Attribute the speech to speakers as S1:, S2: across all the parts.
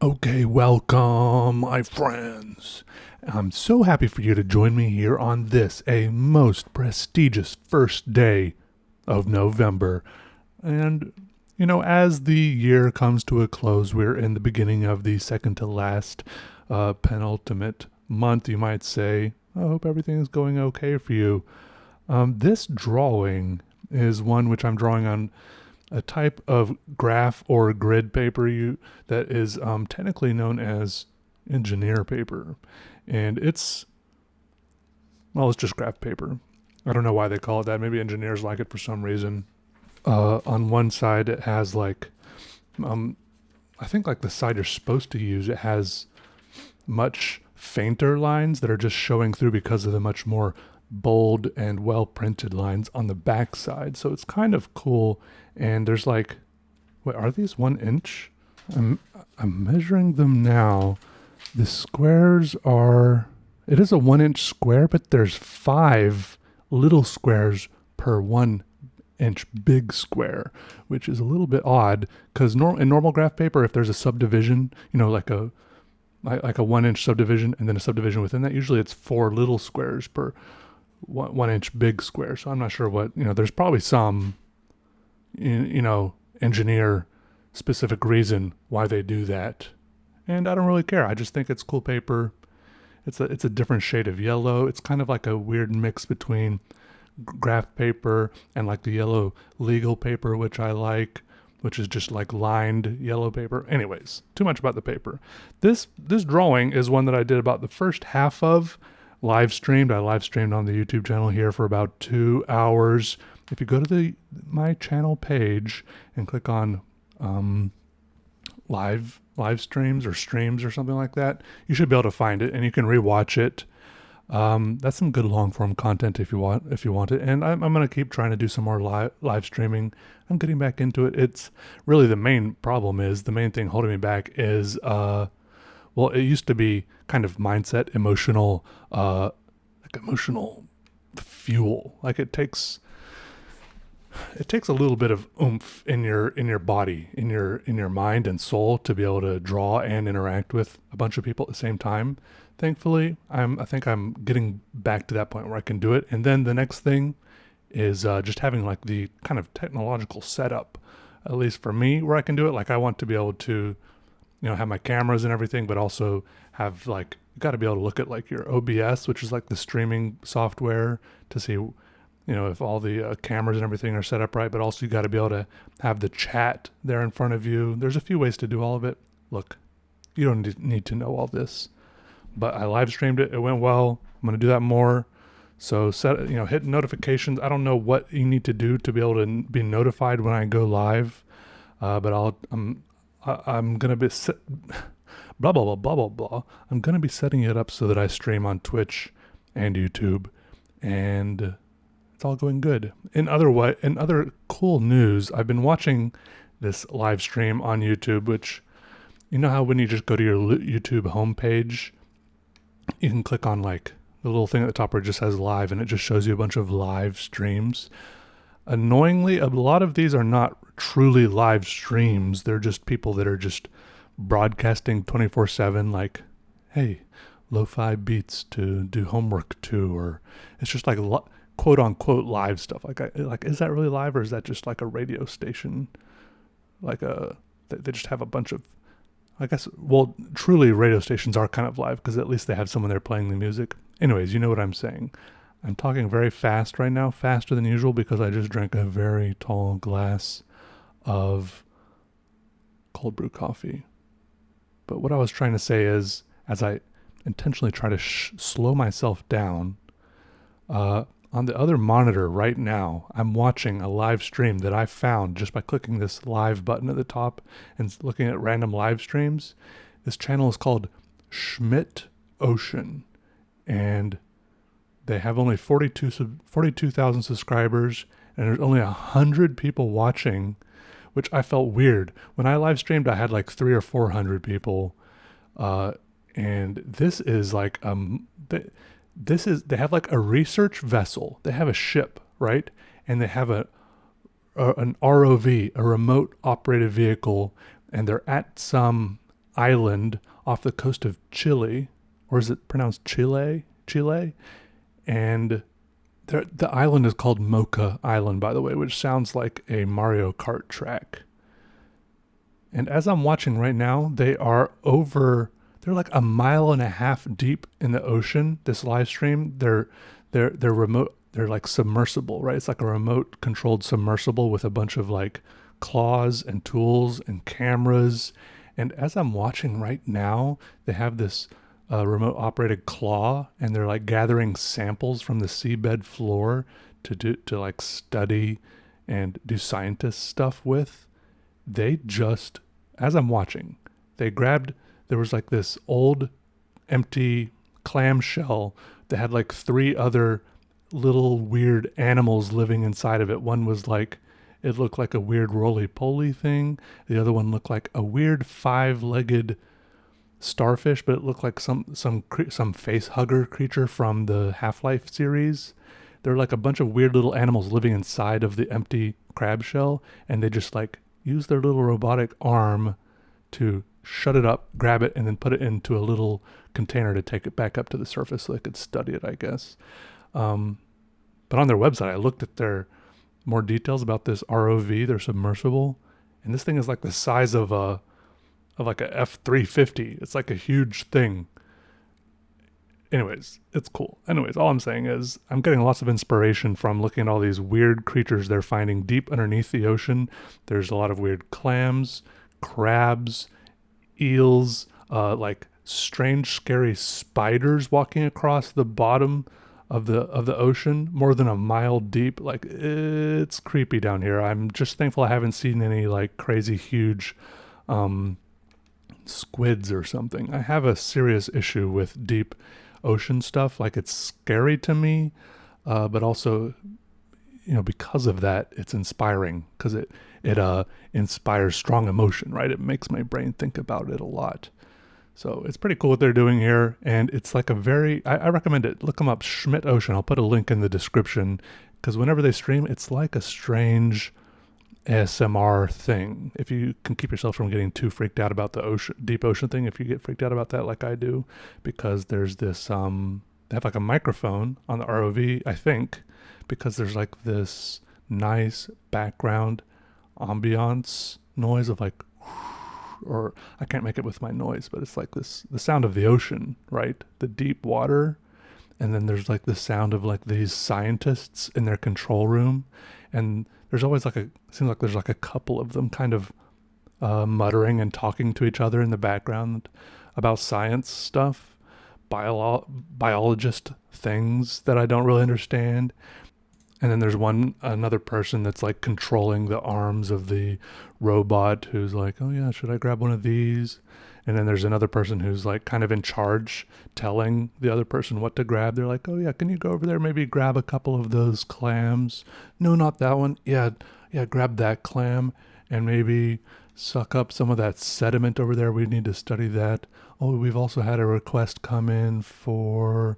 S1: Okay, welcome, my friends. I'm so happy for you to join me here on this, a most prestigious first day of November. And, as the year comes to a close, we're in the beginning of the second to last, penultimate month, you might say. I hope everything is going okay for you. This drawing is one which I'm drawing on a type of graph or grid paper that is technically known as engineer paper. And it's just graph paper. I don't know why they call it that. Maybe engineers like it for some reason. On one side, it has I think like the side you're supposed to use, it has much fainter lines that are just showing through because of the much more bold and well printed lines on the back side. So it's kind of cool. And there's wait, are these 1 inch? I'm measuring them now. The squares it is a 1 inch square, but there's 5 little squares per 1 inch big square, which is a little bit odd because in normal graph paper, if there's a subdivision, like a 1 inch subdivision and then a subdivision within that, usually it's 4 little squares per 1 inch big square. So I'm not sure there's probably some, engineer specific reason why they do that. And I don't really care. I just think it's cool paper. It's a different shade of yellow. It's kind of like a weird mix between graph paper and like the yellow legal paper, which I like, which is just like lined yellow paper. Anyways, too much about the paper. This drawing is one that I did about the first half of live streamed. I live streamed on the YouTube channel here for about 2 hours. If you go to my channel page and click on live streams or streams or something like that, you should be able to find it and you can rewatch it. That's some good long form content if you want it. And I'm going to keep trying to do some more live streaming. I'm getting back into it. It's really the main thing holding me back is, it used to be kind of mindset, emotional fuel. Like it takes a little bit of oomph in your body, in your mind and soul to be able to draw and interact with a bunch of people at the same time. Thankfully, I think I'm getting back to that point where I can do it. And then the next thing is just having like the kind of technological setup, at least for me, where I can do it. Like I want to be able to, have my cameras and everything, but also have you got to be able to look at like your OBS, which is like the streaming software, to see if all the cameras and everything are set up right, but also you got to be able to have the chat there in front of you. There's a few ways to do all of it. Look, you don't need to know all this, but I live streamed it. It went well. I'm going to do that more. So hit notifications. I don't know what you need to do to be able to be notified when I go live. But I'm going to be blah, blah, blah, blah, blah, blah. I'm going to be setting it up so that I stream on Twitch and YouTube, and it's all going good. In other cool news, I've been watching this live stream on YouTube, which, how when you just go to your YouTube homepage, you can click on like the little thing at the top where it just says live, and it just shows you a bunch of live streams. Annoyingly, a lot of these are not truly live streams. They're just people that are just broadcasting 24/7, like, hey, lo-fi beats to do homework to, or it's just like quote unquote live stuff. Like, is that really live, or is that just like a radio station? They just have a bunch of, I guess, truly radio stations are kind of live because at least they have someone there playing the music. Anyways, you know what I'm saying. I'm talking very fast right now, faster than usual, because I just drank a very tall glass of cold brew coffee. But what I was trying to say is, as I intentionally try to slow myself down, on the other monitor right now, I'm watching a live stream that I found just by clicking this live button at the top and looking at random live streams. This channel is called Schmidt Ocean, and they have only 42,000 subscribers, and there's only 100 people watching, which I felt weird. When I live streamed, I had like 300 or 400 people, and this is like they have like a research vessel. They have a ship, right? And they have an ROV, a remote operated vehicle, and they're at some island off the coast of Chile, or is it pronounced Chile? Chile? And the island is called Mocha Island, by the way, which sounds like a Mario Kart track. And as I'm watching right now, they're like a mile and a half deep in the ocean. This live stream, they're remote, they're like submersible, right? It's like a remote controlled submersible with a bunch of like claws and tools and cameras. And as I'm watching right now, they have this remote operated claw, and they're like gathering samples from the seabed floor to like study and do scientist stuff with. They just, as I'm watching, there was like this old empty clamshell that had like 3 other little weird animals living inside of it. One was like, it looked like a weird roly-poly thing. The other one looked like a weird 5-legged starfish, but it looked like some face hugger creature from the Half-Life series. There were like a bunch of weird little animals living inside of the empty crab shell, and they just like use their little robotic arm to shut it up, grab it, and then put it into a little container to take it back up to the surface so they could study it, I guess. But on their website, I looked at their more details about this ROV, their submersible, and this thing is like the size of like a F-350. It's like a huge thing. Anyways, it's cool. Anyways, all I'm saying is I'm getting lots of inspiration from looking at all these weird creatures they're finding deep underneath the ocean. There's a lot of weird clams, crabs, eels, like strange, scary spiders walking across the bottom of the ocean, more than a mile deep. Like, it's creepy down here. I'm just thankful I haven't seen any like crazy huge squids or something. I have a serious issue with deep ocean stuff. Like, it's scary to me, but also, because of that, it's inspiring, because it inspires strong emotion, right? It makes my brain think about it a lot. So it's pretty cool what they're doing here, and it's like I recommend it. Look them up, Schmidt Ocean. I'll put a link in the description, because whenever they stream, it's like a strange ASMR thing. If you can keep yourself from getting too freaked out about the deep ocean thing, if you get freaked out about that like I do, because there's this, they have like a microphone on the ROV, I think, because there's like this nice background ambiance noise of like, or I can't make it with my noise, but it's like the sound of the ocean, right? The deep water. And then there's like the sound of like these scientists in their control room. And there's always seems like there's like a couple of them kind of muttering and talking to each other in the background about science stuff, biologist things that I don't really understand. And then there's another person that's like controlling the arms of the robot, who's like, oh yeah, should I grab one of these? And then there's another person who's like kind of in charge, telling the other person what to grab. They're like, oh yeah, can you go over there, maybe grab a couple of those clams? No, not that one. Yeah, grab that clam, and maybe suck up some of that sediment over there. We need to study that. Oh, we've also had a request come in for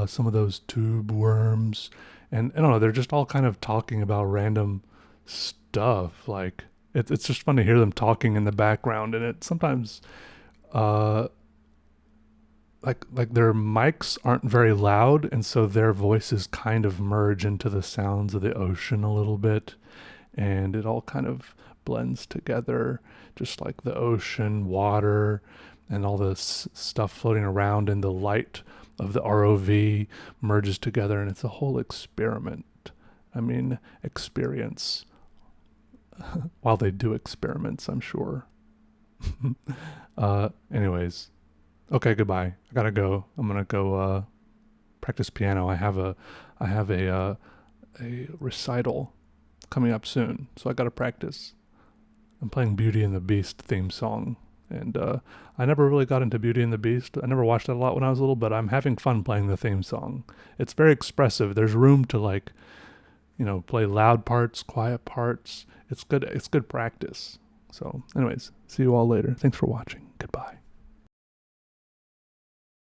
S1: some of those tube worms. And I don't know, they're just all kind of talking about random stuff. Like, it's just fun to hear them talking in the background, and it sometimes, like their mics aren't very loud, and so their voices kind of merge into the sounds of the ocean a little bit, and it all kind of blends together, just like the ocean, water, and all this stuff floating around in the light of the ROV merges together, and it's a whole experiment. I mean, experience. While they do experiments, I'm sure. Anyways. Okay, goodbye. I gotta go. I'm gonna go practice piano. I have a recital coming up soon, so I gotta practice. I'm playing Beauty and the Beast theme song. And I never really got into Beauty and the Beast. I never watched that a lot when I was little, but I'm having fun playing the theme song. It's very expressive. There's room to play loud parts, quiet parts. It's good. It's good practice. So anyways, see you all later. Thanks for watching. Goodbye.